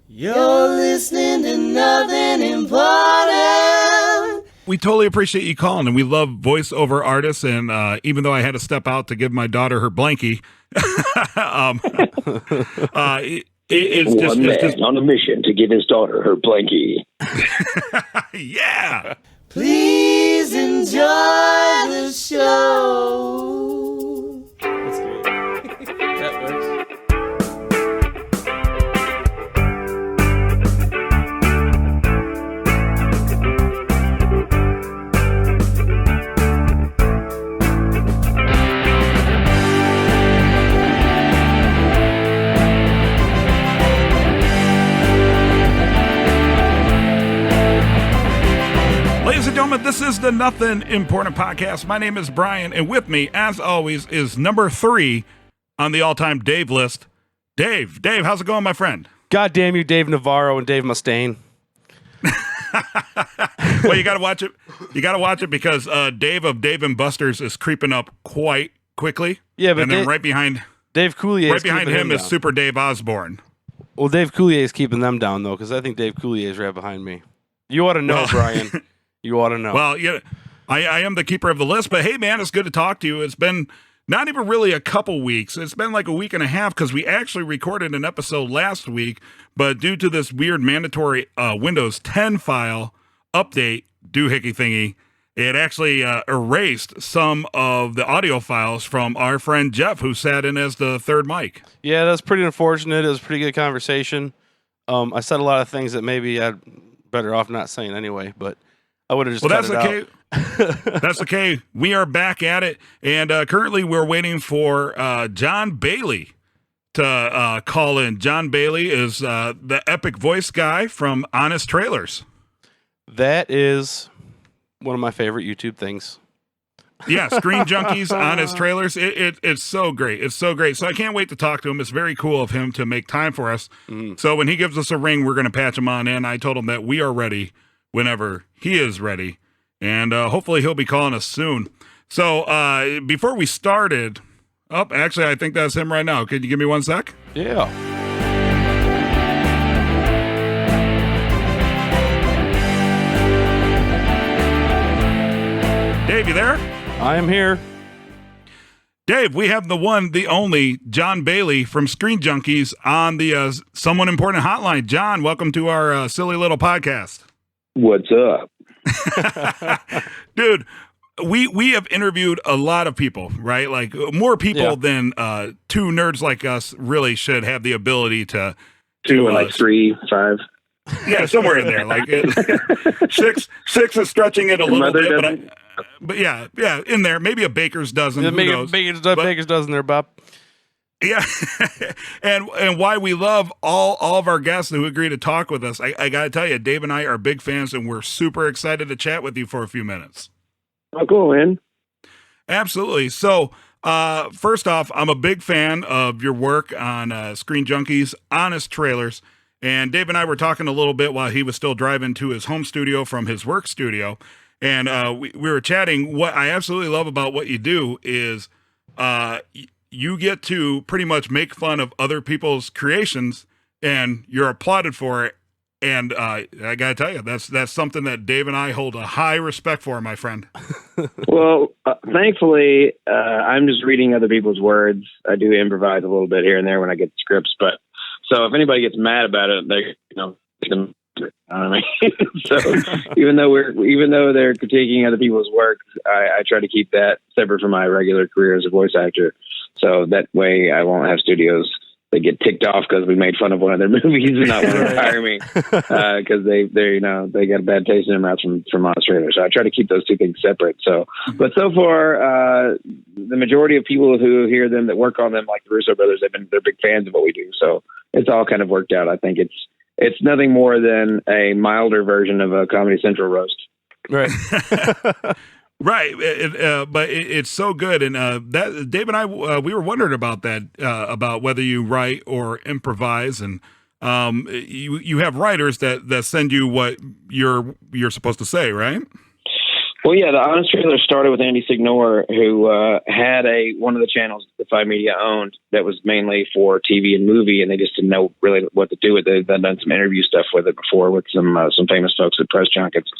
You're listening to Nothing Important. We totally appreciate you calling, and we love voiceover artists. And even though I had to step out to give my daughter her blankie, it's just on a mission to give his daughter her blankie. Yeah. Please enjoy the show. That's great. That works. Ladies and gentlemen, this is the Nothing Important Podcast. My name is Brian, and with me, as always, is number 3 on the all-time Dave list, Dave. Dave, how's it going, my friend? God damn you, Dave Navarro and Dave Mustaine. Well, you got to watch it. You got to watch it because Dave of Dave and Buster's is creeping up quite quickly. Yeah, but and then right behind Coulier him is down. Super Dave Osborne. Well, Dave Coulier is keeping them down though, because I think Dave Coulier is right behind me. You ought to know, Brian. You ought to know. Well, yeah, I am the keeper of the list, but hey, man, it's good to talk to you. It's been not even really a couple weeks. It's been like a week and a half because we actually recorded an episode last week, but due to this weird mandatory Windows 10 file update doohickey thingy, it actually erased some of the audio files from our friend Jeff, who sat in as the third mic. Yeah, that's pretty unfortunate. It was a pretty good conversation. I said a lot of things that maybe I'd better off not saying anyway, but I would have just cut it okay. out. That's okay. We are back at it, and currently we're waiting for Jon Bailey to call in. Jon Bailey is the epic voice guy from Honest Trailers. That is one of my favorite YouTube things. Yeah, Screen Junkies, Honest Trailers. It's so great. It's so great. So I can't wait to talk to him. It's very cool of him to make time for us. So when he gives us a ring, we're going to patch him on in. I told him that we are ready whenever he is ready, and hopefully he'll be calling us soon. So before we started, actually, I think that's him right now. Could you give me 1 sec? Yeah. Dave, you there? I am here. Dave, we have the one, the only Jon Bailey from Screen Junkies on the Someone Important Hotline. John, welcome to our silly little podcast. What's up? Dude, we have interviewed a lot of people, right? Like more people than 2 nerds like us really should have the ability to 2 and like 3, 5. Yeah, somewhere in there. Like six is stretching it a little bit, but yeah, in there. Maybe a baker's dozen. Yeah, who knows? baker's dozen there, Bob. Yeah, and why we love all of our guests who agree to talk with us. I got to tell you, Dave and I are big fans, and we're super excited to chat with you for a few minutes. Oh, cool, man. Absolutely. So, first off, I'm a big fan of your work on Screen Junkies, Honest Trailers, and Dave and I were talking a little bit while he was still driving to his home studio from his work studio, and we were chatting. What I absolutely love about what you do is you get to pretty much make fun of other people's creations, and you're applauded for it. And I got to tell you, that's something that Dave and I hold a high respect for, my friend. Well, thankfully, I'm just reading other people's words. I do improvise a little bit here and there when I get the scripts, but so if anybody gets mad about it, they, I don't know. So even though they're critiquing other people's work, I try to keep that separate from my regular career as a voice actor. So that way I won't have studios that get ticked off because we made fun of one of their movies and not want to hire me because they got a bad taste in their mouth from Honest Trailers. So I try to keep those 2 things separate. So, but so far, the majority of people who hear them that work on them, like the Russo brothers, they're big fans of what we do. So it's all kind of worked out. I think it's nothing more than a milder version of a Comedy Central roast. Right. Right, but it's so good, and that Dave and I we were wondering about that, about whether you write or improvise, and you have writers that send you what you're supposed to say, right? Well, yeah, the Honest Trailer started with Andy Signor, who had one of the channels that Defy Media owned that was mainly for TV and movie, and they just didn't know really what to do with it. They'd done some interview stuff with it before with some famous folks at press junkets.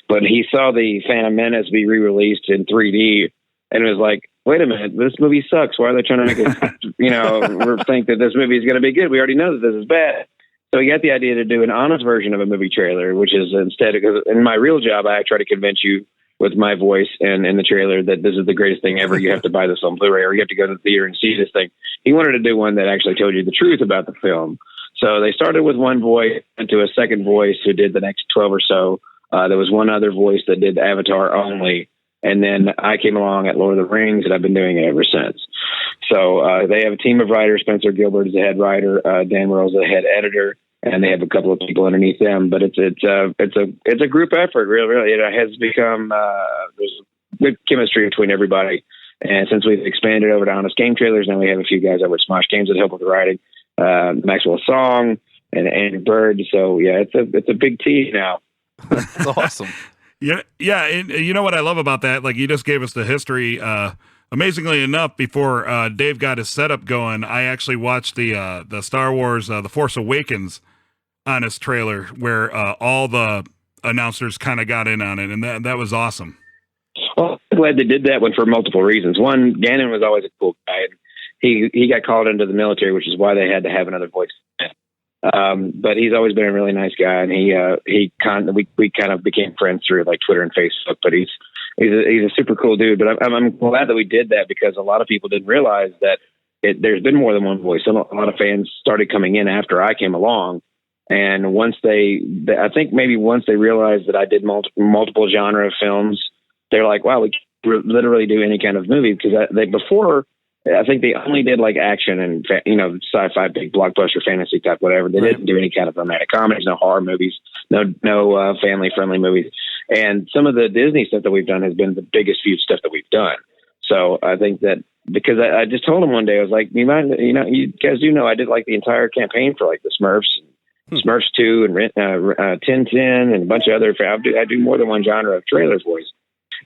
But he saw the Phantom Menace be re-released in 3D, and was like, wait a minute, this movie sucks. Why are they trying to make it, think that this movie is going to be good? We already know that this is bad. So he got the idea to do an honest version of a movie trailer, which is instead, because in my real job, I try to convince you with my voice and in the trailer that this is the greatest thing ever. You have to buy this on Blu-ray, or you have to go to the theater and see this thing. He wanted to do one that actually told you the truth about the film. So they started with one voice, into a second voice who did the next 12 or so. There was one other voice that did Avatar only. And then I came along at Lord of the Rings, and I've been doing it ever since. So they have a team of writers. Spencer Gilbert is the head writer. Dan Merle's the head editor. And they have a couple of people underneath them, but it's a group effort. Really, it has become there's good chemistry between everybody. And since we've expanded over to Honest Game Trailers, now we have a few guys over at Smosh Games that help with the writing. Maxwell Song and Andrew Bird. So yeah, it's a big team now. That's awesome. Yeah. And you know what I love about that? Like, you just gave us the history. Amazingly enough, before Dave got his setup going, I actually watched the Star Wars The Force Awakens Honest Trailer, where all the announcers kind of got in on it, and that was awesome. Well, I'm glad they did that one for multiple reasons. One, Gannon was always a cool guy. He got called into the military, which is why they had to have another voice. But he's always been a really nice guy, and we kind of became friends through like Twitter and Facebook. But he's a super cool dude. But I'm glad that we did that, because a lot of people didn't realize that there's been more than one voice. A lot of fans started coming in after I came along. And I think maybe once they realized that I did multiple genre of films, they're like, wow, we can literally do any kind of movie. Because before, I think they only did like action and, sci-fi, big blockbuster, fantasy type, whatever. They didn't do any kind of romantic comedies, no horror movies, no family friendly movies. And some of the Disney stuff that we've done has been the biggest feud stuff that we've done. So I think that, because I just told him one day, I was like, you guys do know I did like the entire campaign for like the Smurfs, Smurfs 2 and Tintin and a bunch of other. I do more than one genre of trailer voice,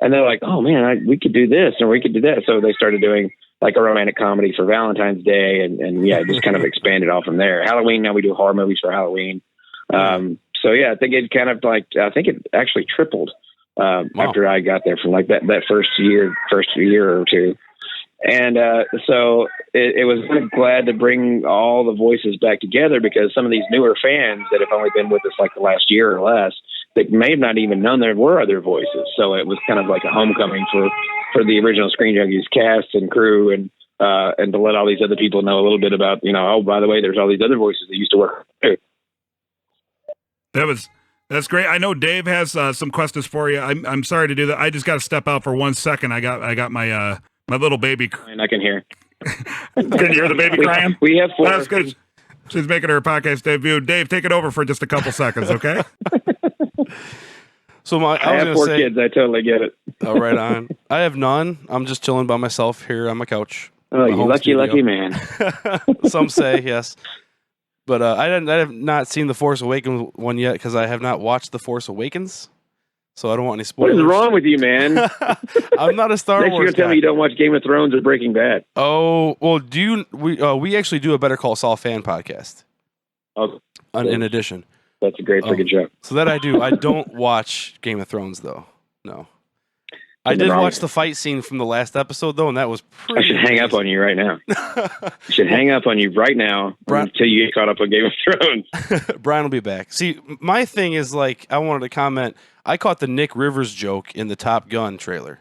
and they're like, "Oh man, we could do this or we could do that." So they started doing like a romantic comedy for Valentine's Day, and yeah, just kind of expanded off from there. Halloween, now we do horror movies for Halloween. So yeah, I think it actually tripled after I got there from like that first year or two. And so it was kind of glad to bring all the voices back together, because some of these newer fans that have only been with us like the last year or less, they may have not even known there were other voices. So it was kind of like a homecoming for the original Screen Junkies cast and crew, and to let all these other people know a little bit about, oh, by the way, there's all these other voices that used to work too. That's great. I know Dave has some questions for you. I'm sorry to do that. I just got to step out for 1 second. I got my little baby. I can hear. Can you hear the baby crying? We have 4. That's good. She's making her podcast debut. Dave, take it over for just a couple seconds, okay? So I have 4 kids. I totally get it. Oh, right on. I have none. I'm just chilling by myself here on my couch. Oh, you lucky man. Some say, yes. But I have not seen the Force Awakens one yet, because I have not watched the Force Awakens. So I don't want any spoilers. What is wrong with you, man? I'm not a Star Wars guy. Next you're going to tell me you don't watch Game of Thrones or Breaking Bad. Oh, well, we actually do a Better Call Saul fan podcast. Oh, in addition. That's a great freaking show. So that I do. I don't watch Game of Thrones, though. No. I did watch the fight scene from the last episode, though, and that was pretty I should hang up on you right now. I should hang up on you right now until you get caught up on Game of Thrones. Brian will be back. See, my thing is, like, I wanted to comment, I caught the Nick Rivers joke in the Top Gun trailer.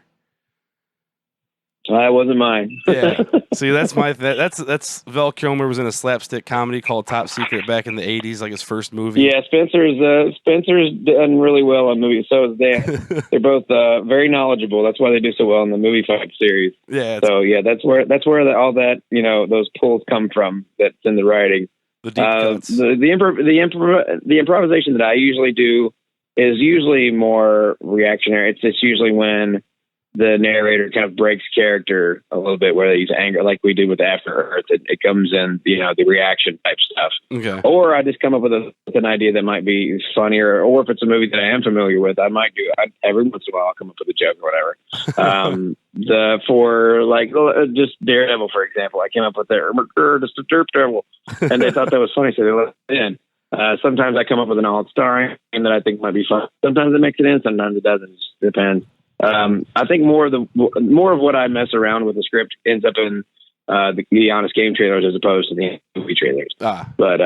That wasn't mine. Yeah. See, that's that's Val Kilmer was in a slapstick comedy called Top Secret back in the 80s, like his first movie. Yeah, Spencer's done really well on movies. So is Dan. They're both very knowledgeable. That's why they do so well in the movie fight series. Yeah. So yeah, that's where all that those pulls come from. That's in the writing. The deep cuts. The improvisation that I usually do is usually more reactionary. It's usually when the narrator kind of breaks character a little bit, where they use anger, like we do with After Earth. It comes in, the reaction type stuff. Okay. Or I just come up with an idea that might be funnier, or if it's a movie that I am familiar with, I might every once in a while I'll come up with a joke or whatever. Just Daredevil, for example, I came up with just a derp devil, and they thought that was funny, so they let it in. Sometimes I come up with an all-star that I think might be fun. Sometimes it makes it in, sometimes it doesn't. It just depends. I think more of what I mess around with the script ends up in the Honest Game trailers as opposed to the movie trailers. But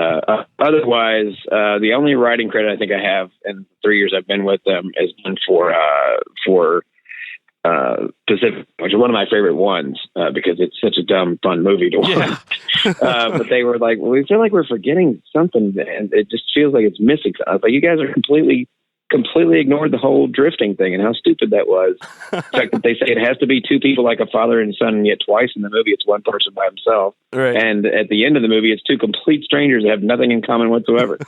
otherwise, the only writing credit I think I have in the 3 years I've been with them has been for Pacific, which is one of my favorite ones because it's such a dumb, fun movie to watch. Yeah. But they were like, well, we feel like we're forgetting something, and it just feels like it's missing something. But you guys are completely ignored the whole drifting thing and how stupid that was. The fact that they say it has to be two people like a father and son, and yet twice in the movie it's one person by himself. Right. And at the end of the movie it's two complete strangers that have nothing in common whatsoever.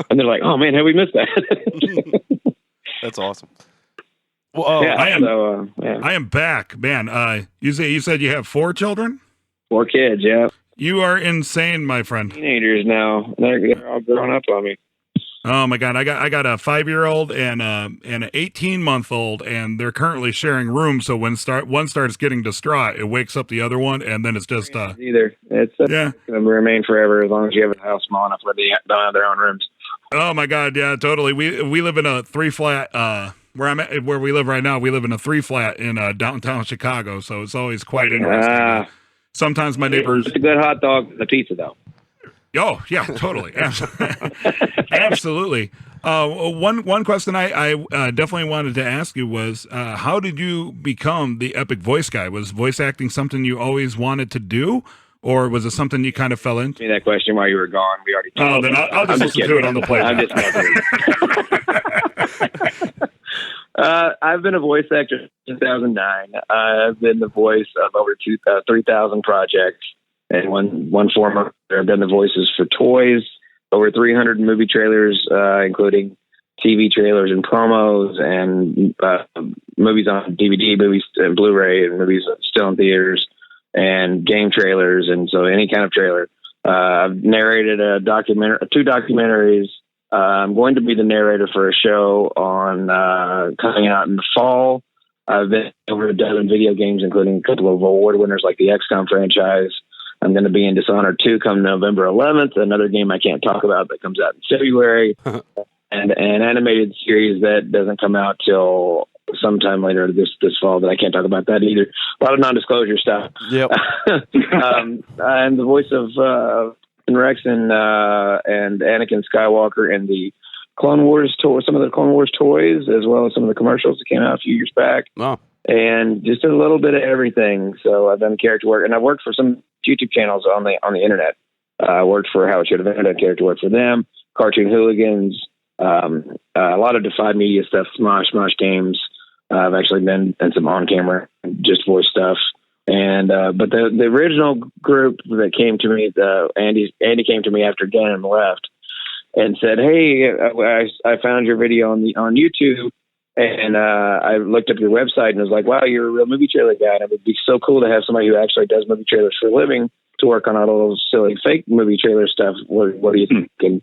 And they're like, oh man, have we missed that? That's awesome. Well, I am back, man. You said you have 4 children? 4 kids, yeah. You are insane, my friend. Teenagers now. They're all growing up on me. Oh my God. I got a 5-year-old and an 18-month-old, and they're currently sharing rooms. So when one starts getting distraught, it wakes up the other one, and then it's just it's going to remain forever as long as you have a house small enough where they don't have their own rooms. Oh my God, yeah, totally. We live in a 3-flat. Where we live right now, we live in a 3-flat in downtown Chicago. So it's always quite interesting. Sometimes my neighbors. It's a good hot dog and a pizza, though. Oh yeah, totally, absolutely. One question I definitely wanted to ask you was, how did you become the epic voice guy? Was voice acting something you always wanted to do, or was it something you kind of fell into? Me that question while you were gone. We already. Oh, then I'll just listen to it on the play. I'm just messing. I've been a voice actor since 2009. I've been the voice of over 3,000 projects. And one form of I've done the voices for toys, over 300 movie trailers, including TV trailers and promos, and movies on DVD, movies and Blu-ray, and movies still in theaters, and game trailers, and so any kind of trailer. I've narrated 2 documentaries. I'm going to be the narrator for a show on coming out in the fall. I've been over a dozen video games, including a couple of award winners like the XCOM franchise. I'm going to be in Dishonored 2 come November 11th, another game I can't talk about that comes out in February, and an animated series that doesn't come out till sometime later this fall that I can't talk about that either. A lot of non-disclosure stuff. Yep. I'm the voice of Rex and Anakin Skywalker in the Clone Wars toy, some of the Clone Wars toys, as well as some of the commercials that came out a few years back. Oh. And just a little bit of everything. So I've done character work, and I've worked for some YouTube channels on the internet. I worked for How It Should Have Ended. I did character work for them, Cartoon Hooligans, a lot of Defy Media stuff, Smosh Games. I've actually been in some on-camera, just voice stuff. And but the original group that came to me, Andy came to me after Gannon left and said, "Hey, I found your video on YouTube." And I looked up your website and was like, wow, you're a real movie trailer guy. And it would be so cool to have somebody who actually does movie trailers for a living to work on all those silly fake movie trailer stuff. What do you think? And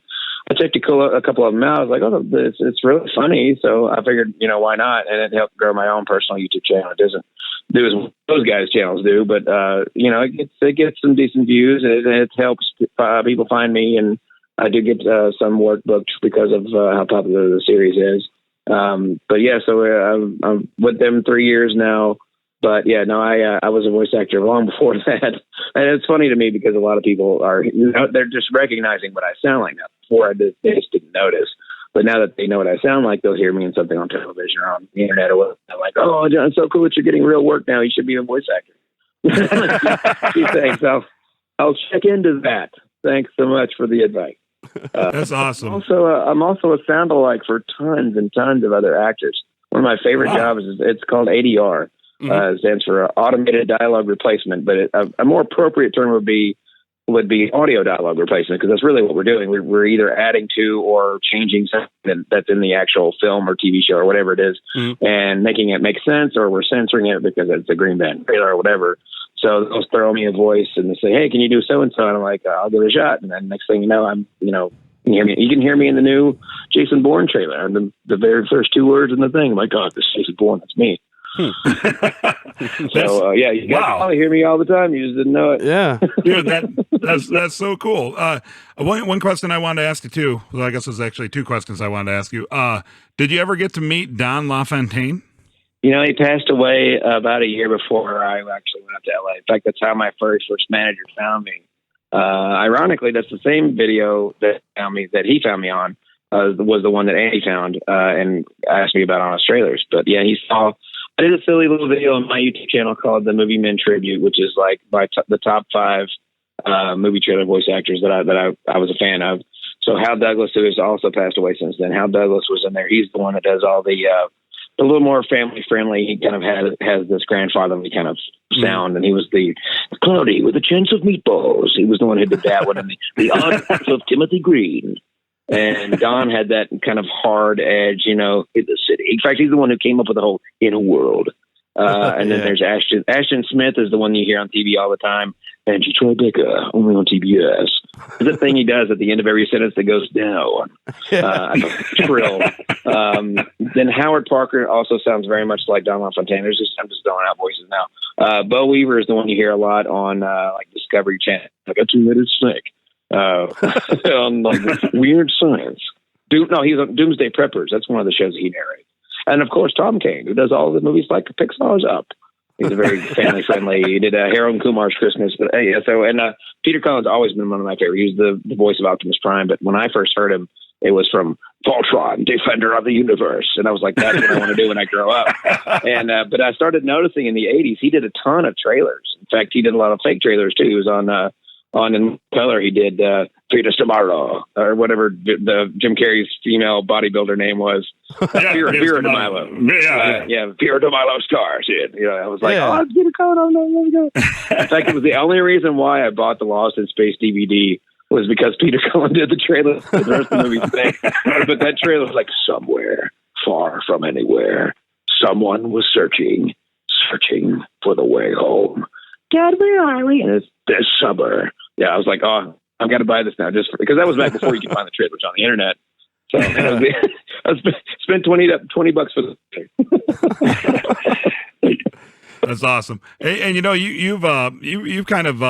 I checked a couple of them out. I was like, oh, it's really funny. So I figured, why not? And it helped grow my own personal YouTube channel. It doesn't do as those guys' channels do, but, it gets some decent views, and it helps people find me. And I do get some work booked because of how popular the series is. But yeah, so I'm with them 3 years now. But yeah, no, I was a voice actor long before that, and it's funny to me because a lot of people are, they're just recognizing what I sound like now. Before they just didn't notice, but now that they know what I sound like, they'll hear me in something on television or on the internet or whatever. They're like, "Oh, John, it's so cool that you're getting real work now. You should be a voice actor." Thanks. I'll check into that. Thanks so much for the advice. That's awesome. I'm also a sound-alike for tons and tons of other actors. One of my favorite jobs is it's called ADR. It stands for Automated Dialogue Replacement, but a more appropriate term would be would be audio dialogue replacement, because that's really what we're doing. We're either adding to or changing something that's in the actual film or TV show or whatever it is, and making it make sense, or we're censoring it because it's a Green Band trailer or whatever. So they'll throw me a voice and they say, "Hey, can you do so and so?" And I'm like, "I'll give it a shot." And then next thing you know, I'm, you can hear me in the new Jason Bourne trailer, and the very first 2 words in the thing. I'm like, "Oh, this is Jason Bourne. That's me." So you guys probably hear me all the time. You just didn't know it. Yeah, dude, that's so cool. One question I wanted to ask you too. Well, I guess there's actually 2 questions I wanted to ask you. Did you ever get to meet Don LaFontaine? He passed away about a year before I actually went up to LA. In fact, that's how my first manager found me. Ironically, that's the same video that he found me on. Was the one that Andy found and asked me about Honest Trailers. But yeah, he saw. I did a silly little video on my YouTube channel called The Movie Men Tribute, which is like the top 5 movie trailer voice actors that I was a fan of. So Hal Douglas, who has also passed away since then, Hal Douglas was in there. He's the one that does all the a little more family friendly. He kind of has this grandfatherly kind of sound, and he was the Cloudy with a Chance of Meatballs. He was the one who did that one, and the Odd Path of Timothy Green. And Don had that kind of hard edge, in the city. In fact, he's the one who came up with the whole "in a world." And then there's Ashton. Ashton Smith is the one you hear on TV all the time. And you Tribeca, only on TBS. It's the thing he does at the end of every sentence that goes down. Trill. Then Howard Parker also sounds very much like Don LaFontaine. I'm just throwing out voices now. Bo Weaver is the one you hear a lot on like Discovery Channel, like a 2-minute snake. On like Weird Science. He's on Doomsday Preppers. That's one of the shows he narrates. And of course, Tom Kane, who does all the movies like Pixar's Up. He's a very family friendly. He did Harold and Kumar's Christmas. But Peter Cullen's always been one of my favorites. He's the voice of Optimus Prime. But when I first heard him, it was from Voltron, Defender of the Universe, and I was like, "That's what I want to do when I grow up." And but I started noticing in the '80s he did a ton of trailers. In fact, he did a lot of fake trailers too. He was on in Color. He did Feed Us Tomorrow, or whatever the Jim Carrey's female bodybuilder name was. Vera DeMilo. Vera DeMilo stars. I was like, "Oh, get a coat on. Let me go." In fact, it was the only reason why I bought the Lost in Space DVD was because Peter Cullen did the trailer. The rest of the movie thing, but that trailer was like, "Somewhere far from anywhere, someone was searching for the way home. God, where are we?" And it's this summer. Yeah, I was like, "Oh, I've got to buy this now," just because that was back before you could find the trailers on the internet. So I spent $20 for the. That's awesome. And you've kind of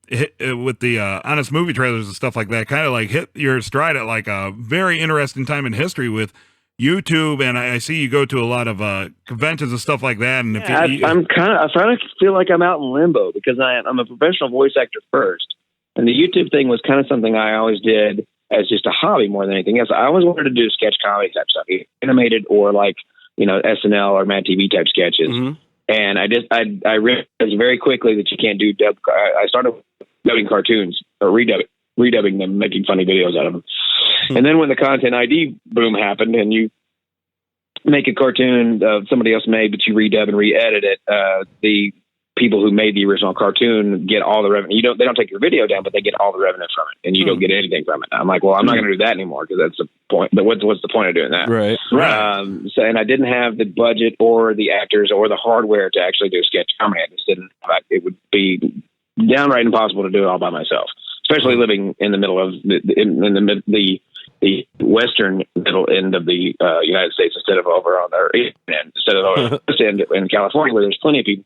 hit with the Honest movie trailers and stuff like that. Kind of like hit your stride at like a very interesting time in history with YouTube, and I see you go to a lot of conventions and stuff like that. And I kind of feel like I'm out in limbo because I'm a professional voice actor first, and the YouTube thing was kind of something I always did as just a hobby more than anything else. I always wanted to do sketch comedy type stuff, animated or like SNL or Mad TV type sketches. Mm-hmm. And I realized very quickly that you can't do dub. I started dubbing cartoons or redubbing them, making funny videos out of them. And then when the content ID boom happened and you make a cartoon somebody else made, but you redub and re-edit it, the people who made the original cartoon get all the revenue. They don't take your video down, but they get all the revenue from it, and you don't get anything from it. I'm like, well, I'm not going to do that anymore because that's the point. But what's the point of doing that? Right. And I didn't have the budget or the actors or the hardware to actually do sketch comedy. I just didn't. It would be downright impossible to do it all by myself, especially living in the middle of the western middle end of the United States instead of over on the east end, instead of over the west end in California, where there's plenty of people.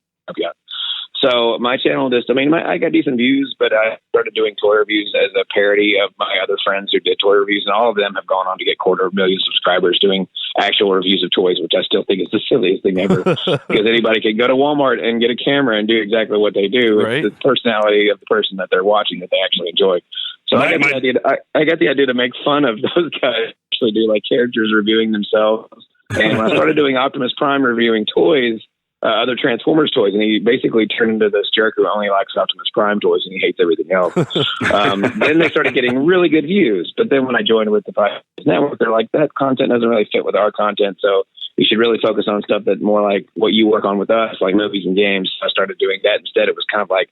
So my channel I got decent views, but I started doing toy reviews as a parody of my other friends who did toy reviews, and all of them have gone on to get 250,000 subscribers doing actual reviews of toys, which I still think is the silliest thing ever. Because anybody can go to Walmart and get a camera and do exactly what they do. Right. It's the personality of the person that they're watching that they actually enjoy. So I got the idea to make fun of those guys, actually do like characters reviewing themselves. And when I started doing Optimus Prime reviewing toys, other Transformers toys, and he basically turned into this jerk who only likes Optimus Prime toys and he hates everything else. Then they started getting really good views. But then when I joined with the Five Network, they're like, that content doesn't really fit with our content, so you should really focus on stuff that more like what you work on with us, like movies and games. So I started doing that instead. It was kind of like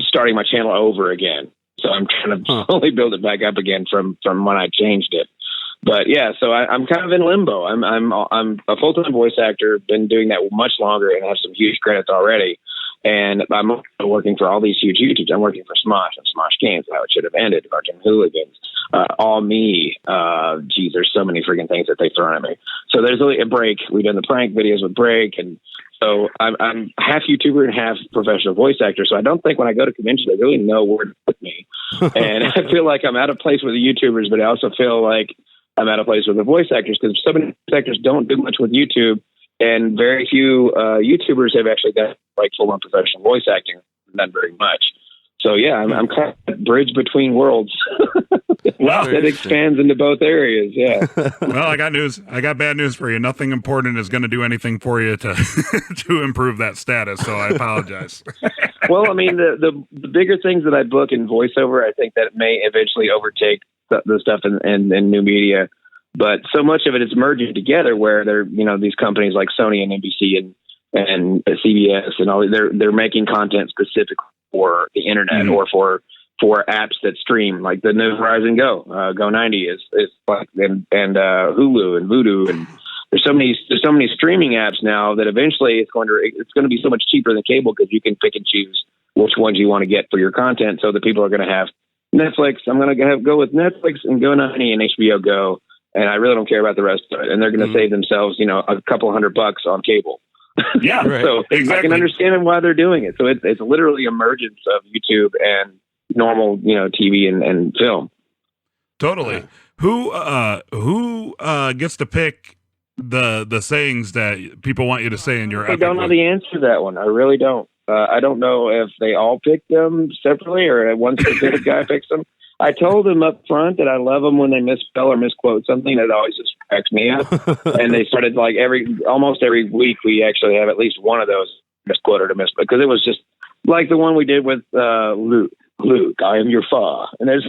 starting my channel over again. So I'm trying to slowly build it back up again from when I changed it. But yeah, so I'm kind of in limbo. I'm a full-time voice actor, been doing that much longer and have some huge credits already. And I'm also working for all these huge YouTubes. I'm working for Smosh and Smosh Games, How It Should Have Ended, Virgin Hooligans, All Me. Geez, there's so many freaking things that they've thrown at me. So there's a Break. We've done the prank videos with Break. And so I'm half YouTuber and half professional voice actor. So I don't think when I go to conventions, they really know where to put me. And I feel like I'm out of place with the YouTubers, but I also feel like I'm out of place with the voice actors because so many voice actors don't do much with YouTube. And very few YouTubers have actually done like full-on professional voice acting, not very much. So yeah, I'm kind of a bridge between worlds. Well, it expands into both areas. Yeah. Well, I got news. I got bad news for you. Nothing important is going to do anything for you to to improve that status. So I apologize. Well, I mean, the bigger things that I book in voiceover, I think that may eventually overtake the stuff in new media. But so much of it is merging together where these companies like Sony and NBC and CBS and all, they're making content specific for the internet or for apps that stream, like the new Verizon Go 90 is like, and Hulu and Vudu, and there's so many streaming apps now that eventually it's going to be so much cheaper than cable because you can pick and choose which ones you want to get for your content. So the people are going to have Netflix. I'm going to go with Netflix and Go 90 and HBO Go. And I really don't care about the rest of it. And they're going to save themselves, a couple $100 on cable. Yeah. Right. So exactly. I can understand why they're doing it. So it's literally emergence of YouTube and normal, TV and film. Totally. Who gets to pick the sayings that people want you to say in your I don't know the answer to that one. I really don't. I don't know if they all pick them separately or one specific guy picks them. I told them up front that I love them when they misspell or misquote something. That always just cracks me up. And they started like almost every week we actually have at least one of those misquoted or misspelled, because it was just like the one we did with Luke, I am your fa. And there's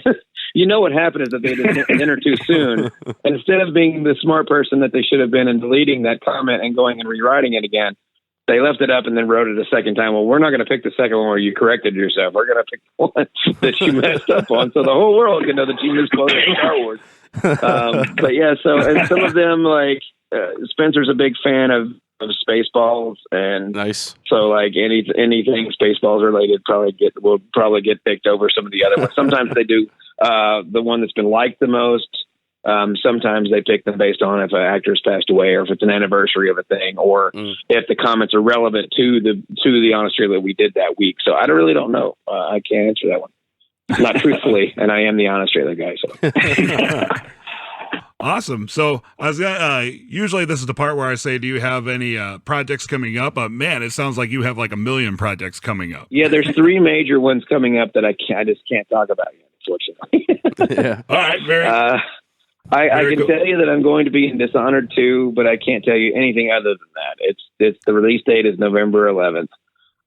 what happened is that they did enter too soon. And instead of being the smart person that they should have been and deleting that comment and going and rewriting it again, they left it up and then wrote it a second time. Well, we're not going to pick the second one where you corrected yourself. We're going to pick the one that you messed up on, so the whole world can know that you misquoted Star Wars. But yeah, so and some of them, like Spencer's a big fan of Spaceballs, and nice. So like anything Spaceballs related will probably get picked over some of the other ones. Sometimes they do the one that's been liked the most. Sometimes they pick them based on if an actor's passed away or if it's an anniversary of a thing or if the comments are relevant to the Honest Trailer that we did that week. So I really don't know. I can't answer that one. Not truthfully, and I am the Honest Trailer guy. So. Awesome. So I was usually this is the part where I say, do you have any projects coming up? Man, it sounds like you have like 1 million projects coming up. Yeah, there's 3 major ones coming up that I just can't talk about yet, unfortunately. Yeah. All right. I can tell you that I'm going to be in Dishonored 2, but I can't tell you anything other than that. It's the release date is November 11th,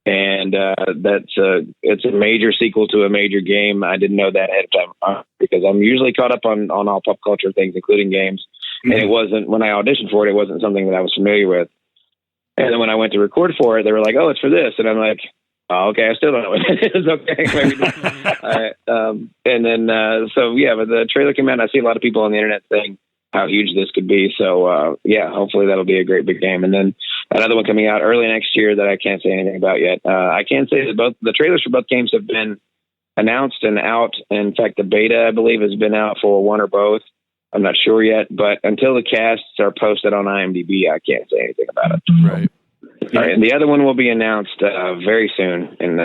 and it's a major sequel to a major game. I didn't know that ahead of time because I'm usually caught up on all pop culture things, including games. Mm-hmm. And it wasn't when I auditioned for it. It wasn't something that I was familiar with. And then when I went to record for it, they were like, "Oh, it's for this," and I'm like, "Oh, okay, I still don't know what it is." Okay. And then, but the trailer came out and I see a lot of people on the internet saying how huge this could be. So, hopefully that'll be a great big game. And then another one coming out early next year that I can't say anything about yet. I can say that both the trailers for both games have been announced and out. In fact, the beta, I believe, has been out for one or both. I'm not sure yet, but until the casts are posted on IMDb, I can't say anything about it. Right. All right, and the other one will be announced very soon, in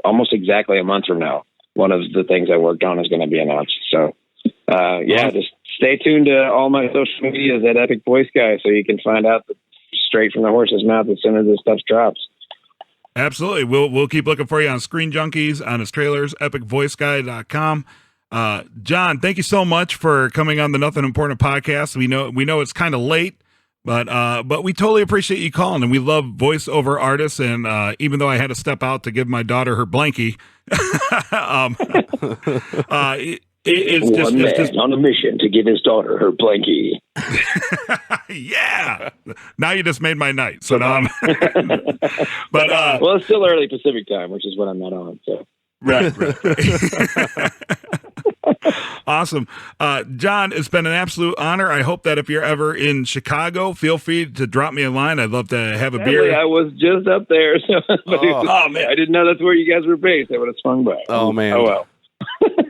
almost exactly a month from now. One of the things I worked on is going to be announced. So, just stay tuned to all my social medias at Epic Voice Guy so you can find out straight from the horse's mouth as soon as this stuff drops. Absolutely. We'll keep looking for you on Screen Junkies, on his trailers, epicvoiceguy.com. Jon, thank you so much for coming on the Nothing Important podcast. We know it's kind of late. But we totally appreciate you calling, and we love voiceover artists. And even though I had to step out to give my daughter her blankie, it's just on a mission to give his daughter her blankie. Yeah, now you just made my night. So now I'm. Well, it's still early Pacific time, which is what I'm not on. So Right. Awesome. John, it's been an absolute honor. I hope that if you're ever in Chicago, feel free to drop me a line. I'd love to have a beer. I was just up there. So man. I didn't know that's where you guys were based. I would have swung by. Oh, man. Oh, well.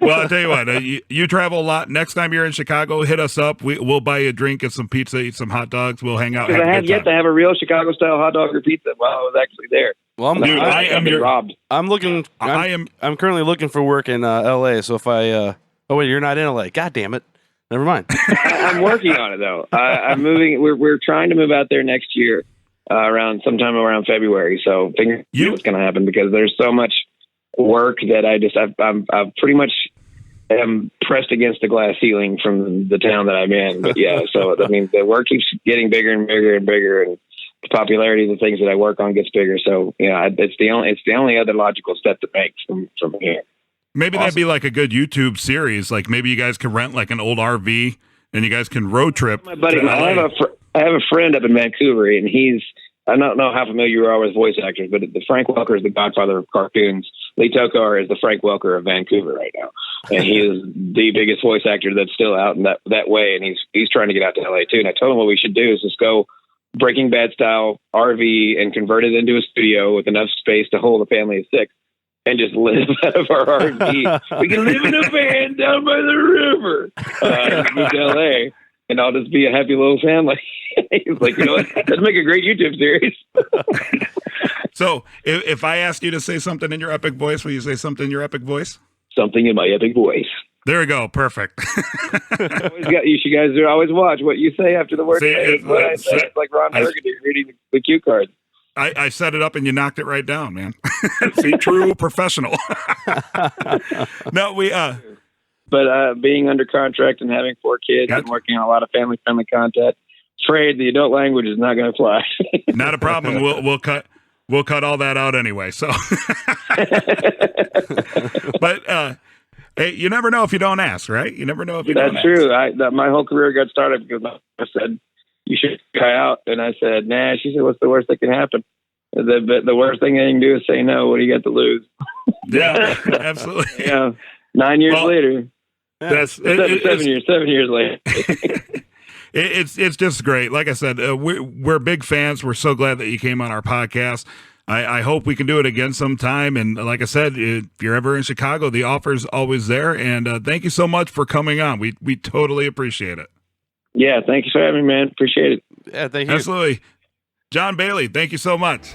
Well, I'll tell you what, you travel a lot. Next time you're in Chicago, hit us up. We'll buy you a drink, get some pizza, eat some hot dogs. We'll hang out. Because I have yet to have a real Chicago-style hot dog or pizza while I was actually there. Well, I'm robbed. I'm currently looking for work in L.A. So if I, oh wait, you're not in L.A. God damn it. Never mind. I'm working on it though. I'm moving. We're trying to move out there next year, sometime around February. So fingers what's going to happen because there's so much work that I've pretty much am pressed against the glass ceiling from the town that I'm in. But yeah, so I mean the work keeps getting bigger and bigger and bigger, and the popularity of the things that I work on gets bigger. So yeah, it's the only other logical step to make from here. Maybe that'd be like a good YouTube series. Like maybe you guys could rent like an old RV and you guys can road trip. My buddy, I have a friend up in Vancouver, and I don't know how familiar you are with voice actors, but the Frank Welker is the godfather of cartoons. Lee Tokar is the Frank Welker of Vancouver right now, and he is the biggest voice actor that's still out in that way. And he's trying to get out to LA too. And I told him what we should do is just go Breaking Bad style RV and convert it into a studio with enough space to hold a family of 6 and just live out of our RV. We can live in a van down by the river. Move to LA, and I'll just be a happy little family. He's like, you know what? Let's make a great YouTube series. So if I ask you to say something in your epic voice, will you say something in your epic voice? Something in my epic voice. There we go. Perfect. You guys always watch what you say after the word. It's like Ron Burgundy reading the cue cards. I set it up and you knocked it right down, man. See, true professional. No, But being under contract and having 4 kids and working on a lot of family-friendly content, afraid the adult language is not going to fly. Not a problem. We'll cut all that out anyway. So, but hey, you never know if you don't ask, right? You never know if you don't ask. That's true. My whole career got started because I said, you should try out. And I said, nah. She said, what's the worst that can happen? The worst thing they can do is say no. What do you got to lose? Yeah, absolutely. Yeah. 9 years later. That's 7 years later. It's just great. Like I said, we're big fans. We're so glad that you came on our podcast. I hope we can do it again sometime. And like I said, if you're ever in Chicago, the offer's always there. And thank you so much for coming on. We totally appreciate it. Yeah, thank you for having me, man. Appreciate it. Yeah, thank you. Absolutely. Jon Bailey, thank you so much.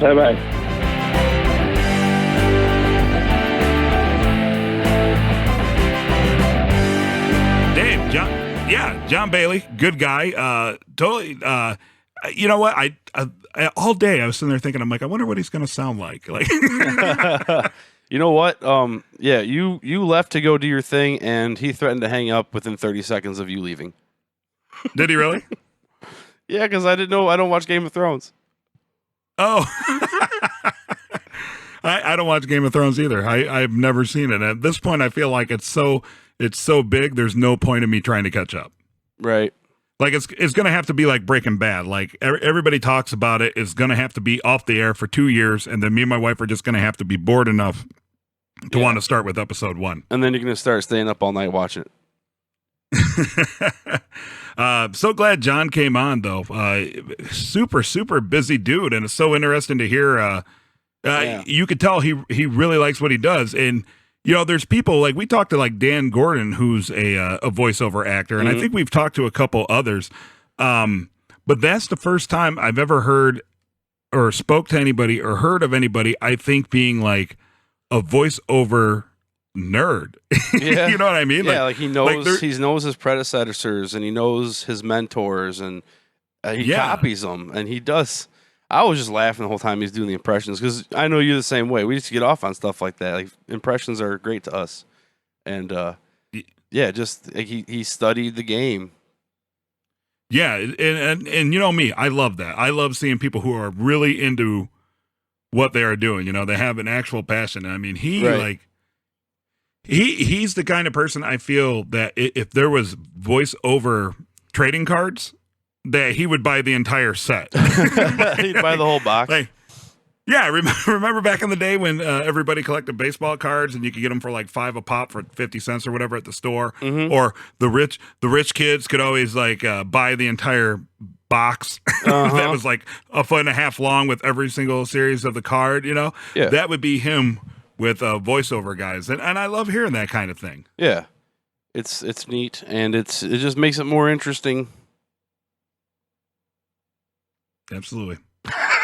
Bye-bye. Dave, Jon Bailey, good guy. Totally. You know what? I all day I was sitting there thinking, I'm like, I wonder what he's going to sound like. Like, you know what? Yeah, you left to go do your thing, and he threatened to hang up within 30 seconds of you leaving. Did he really? Yeah, because I didn't know. I don't watch Game of Thrones. Oh. I don't watch Game of Thrones either. I've never seen it. At this point, I feel like it's so big. There's no point in me trying to catch up. Right. Like it's going to have to be like Breaking Bad. Like everybody talks about it. It's going to have to be off the air for 2 years, and then me and my wife are just going to have to be bored enough to want to start with episode 1. And then you're going to start staying up all night watching it. So glad John came on, though. Super busy dude, and it's so interesting to hear. You could tell he really likes what he does, and you know, there's people like we talked to like Dan Gordon, who's a voiceover actor, and I think we've talked to a couple others. But that's the first time I've ever heard or spoke to anybody or heard of anybody, I think, being like a voiceover nerd. Yeah. You know what I mean? Yeah, like he knows he knows his predecessors and he knows his mentors and he copies them and he does. I was just laughing the whole time he's doing the impressions because I know you're the same way. We used to get off on stuff like that. Like impressions are great to us, and just like he studied the game. Yeah, and you know me, I love that. I love seeing people who are really into what they are doing. You know, they have an actual passion. I mean, he's the kind of person I feel that if there was voiceover trading cards, that he would buy the entire set. He'd buy the whole box. Yeah, I remember back in the day when everybody collected baseball cards and you could get them for like $5 a pop for 50 cents or whatever at the store. Mm-hmm. Or the rich kids could always like buy the entire box that was like 1.5 feet long with every single series of the card, you know? Yeah. That would be him with voiceover guys. And I love hearing that kind of thing. Yeah. It's neat, and it just makes it more interesting. Absolutely.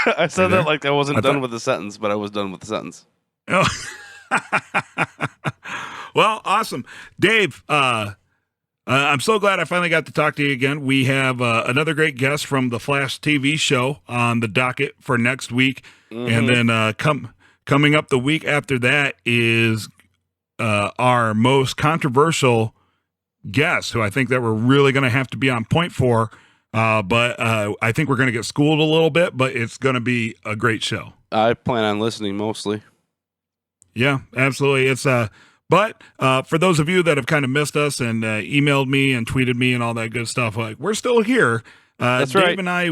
I said that like I wasn't done with the sentence, but I was done with the sentence. Oh. Well, awesome. Dave, I'm so glad I finally got to talk to you again. We have another great guest from the Flash TV show on the docket for next week. And then coming up the week after that is our most controversial guest, who I think that we're really going to have to be on point for. But I think we're going to get schooled a little bit, but it's going to be a great show. I plan on listening mostly. Yeah, absolutely. It's but for those of you that have kind of missed us and emailed me and tweeted me and all that good stuff, like we're still here. That's Dave right. and I,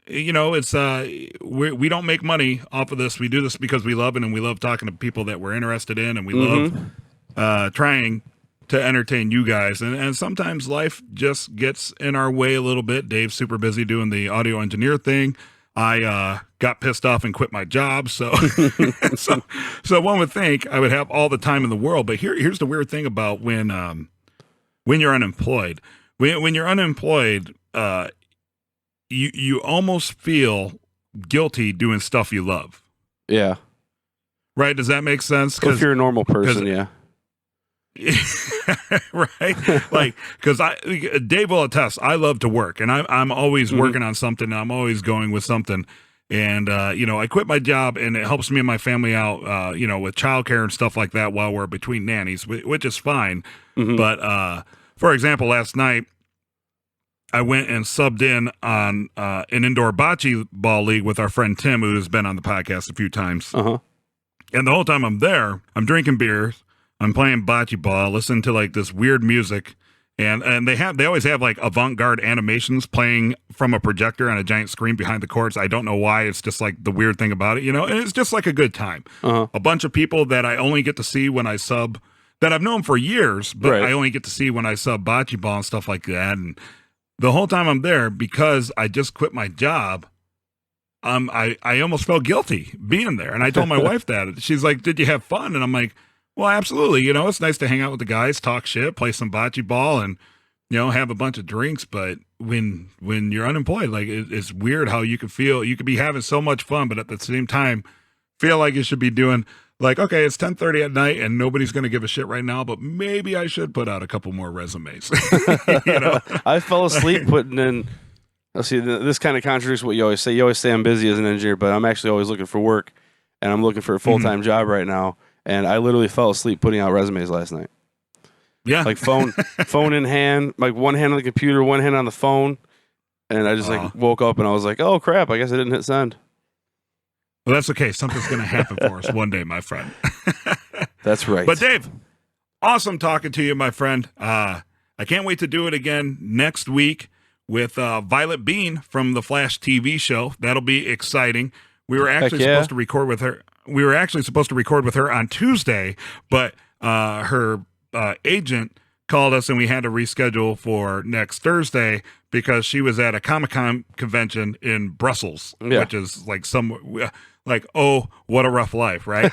you know, it's we don't make money off of this. We do this because we love it, and we love talking to people that we're interested in, and we love trying to entertain you guys. And sometimes life just gets in our way a little bit. Dave's super busy doing the audio engineer thing. I got pissed off and quit my job. So one would think I would have all the time in the world. But here's the weird thing about when you're unemployed. When you're unemployed, you almost feel guilty doing stuff you love. Yeah. Right? Does that make sense? If you're a normal person, yeah. Right, like because Dave will attest, I love to work, and I'm always working on something. I'm always going with something, and you know, I quit my job, and it helps me and my family out, you know, with childcare and stuff like that while we're between nannies, which is fine. But for example, last night I went and subbed in on an indoor bocce ball league with our friend Tim, who's been on the podcast a few times. And the whole time I'm there, I'm drinking beers. I'm playing bocce ball, listening to like this weird music, and they always have like avant-garde animations playing from a projector on a giant screen behind the courts. I don't know why. It's just like the weird thing about it, you know. And it's just like a good time. A bunch of people that I only get to see when I sub, that I've known for years, but I only get to see when I sub bocce ball and stuff like that. And the whole time I'm there, because I just quit my job, I almost felt guilty being there. And I told my wife that. She's like, "Did you have fun?" And I'm like, well, absolutely. You know, it's nice to hang out with the guys, talk shit, play some bocce ball, and, you know, have a bunch of drinks. But when you're unemployed, like it's weird how you could feel, you could be having so much fun, but at the same time, feel like you should be doing like, okay, it's 10:30 at night and nobody's going to give a shit right now, but maybe I should put out a couple more resumes. You know, I fell asleep putting in. Let's see, this kind of contradicts what you always say. You always say I'm busy as an engineer, but I'm actually always looking for work, and I'm looking for a full-time job right now. And I literally fell asleep putting out resumes last night. Yeah. Like phone in hand, like one hand on the computer, one hand on the phone. And I just like woke up and I was like, oh crap, I guess I didn't hit send. Well, that's okay. Something's going to happen for us one day, my friend. That's right. But Dave, awesome talking to you, my friend. I can't wait to do it again next week with Violet Bean from the Flash TV show. That'll be exciting. We were actually supposed to record with her. We were actually supposed to record with her on Tuesday, but her agent called us and we had to reschedule for next Thursday because she was at a Comic-Con convention in Brussels, which is like oh, what a rough life, right?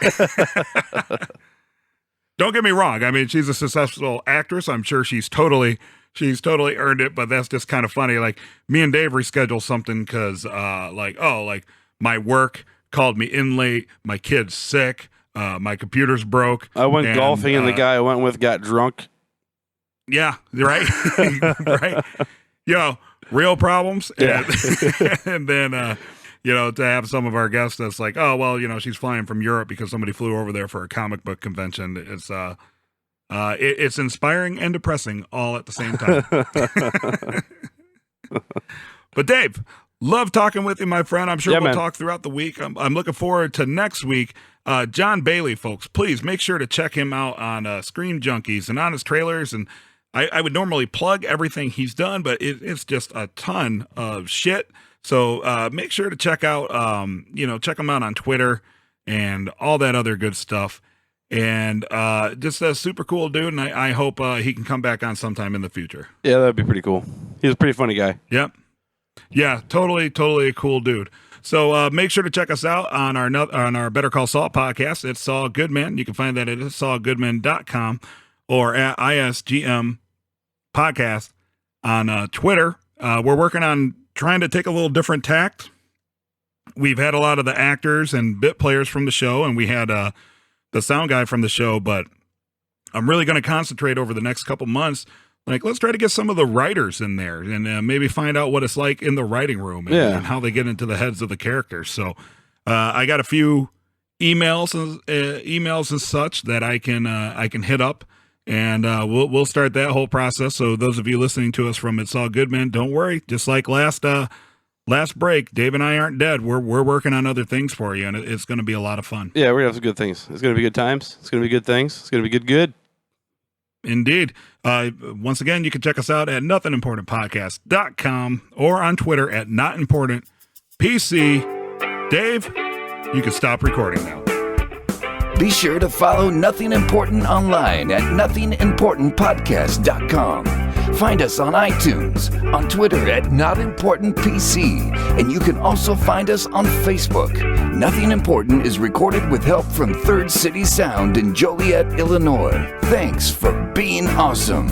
Don't get me wrong. I mean, she's a successful actress. I'm sure she's totally earned it, but that's just kind of funny. Like me and Dave rescheduled something because my work called me in late, my kid's sick, my computer's broke. I went golfing and the guy I went with got drunk. Yeah, right? Right. You know, real problems. Yeah. And then, you know, to have some of our guests that's like, oh, well, you know, she's flying from Europe because somebody flew over there for a comic book convention. It's inspiring and depressing all at the same time. But Dave, love talking with you, my friend. I'm sure we'll talk throughout the week. I'm looking forward to next week. Jon Bailey, folks, please make sure to check him out on Screen Junkies and Honest Trailers. And I would normally plug everything he's done, but it's just a ton of shit. So make sure to check out, check him out on Twitter and all that other good stuff. And just a super cool dude, and I hope he can come back on sometime in the future. Yeah, that'd be pretty cool. He's a pretty funny guy. Yep. Yeah, totally a cool dude. So make sure to check us out on our Better Call Saul podcast. It's Saul Goodman. You can find that at saulgoodman.com or at ISGM podcast on Twitter. We're working on trying to take a little different tact. We've had a lot of the actors and bit players from the show, and we had the sound guy from the show, but I'm really going to concentrate over the next couple months. Like, let's try to get some of the writers in there and maybe find out what it's like in the writing room and how they get into the heads of the characters. So I got a few emails and such that I can hit up, and we'll start that whole process. So those of you listening to us from It's All Good Men, don't worry. Just like last break, Dave and I aren't dead. We're working on other things for you, and it's going to be a lot of fun. Yeah, we're going to have some good things. It's going to be good times. It's going to be good things. It's going to be good. Indeed. Once again, you can check us out at nothingimportantpodcast.com or on Twitter at notimportantpc. Dave, you can stop recording now. Be sure to follow Nothing Important online at nothingimportantpodcast.com. Find us on iTunes, on Twitter at NotImportantPC, and you can also find us on Facebook. Nothing Important is recorded with help from Third City Sound in Joliet, Illinois. Thanks for being awesome.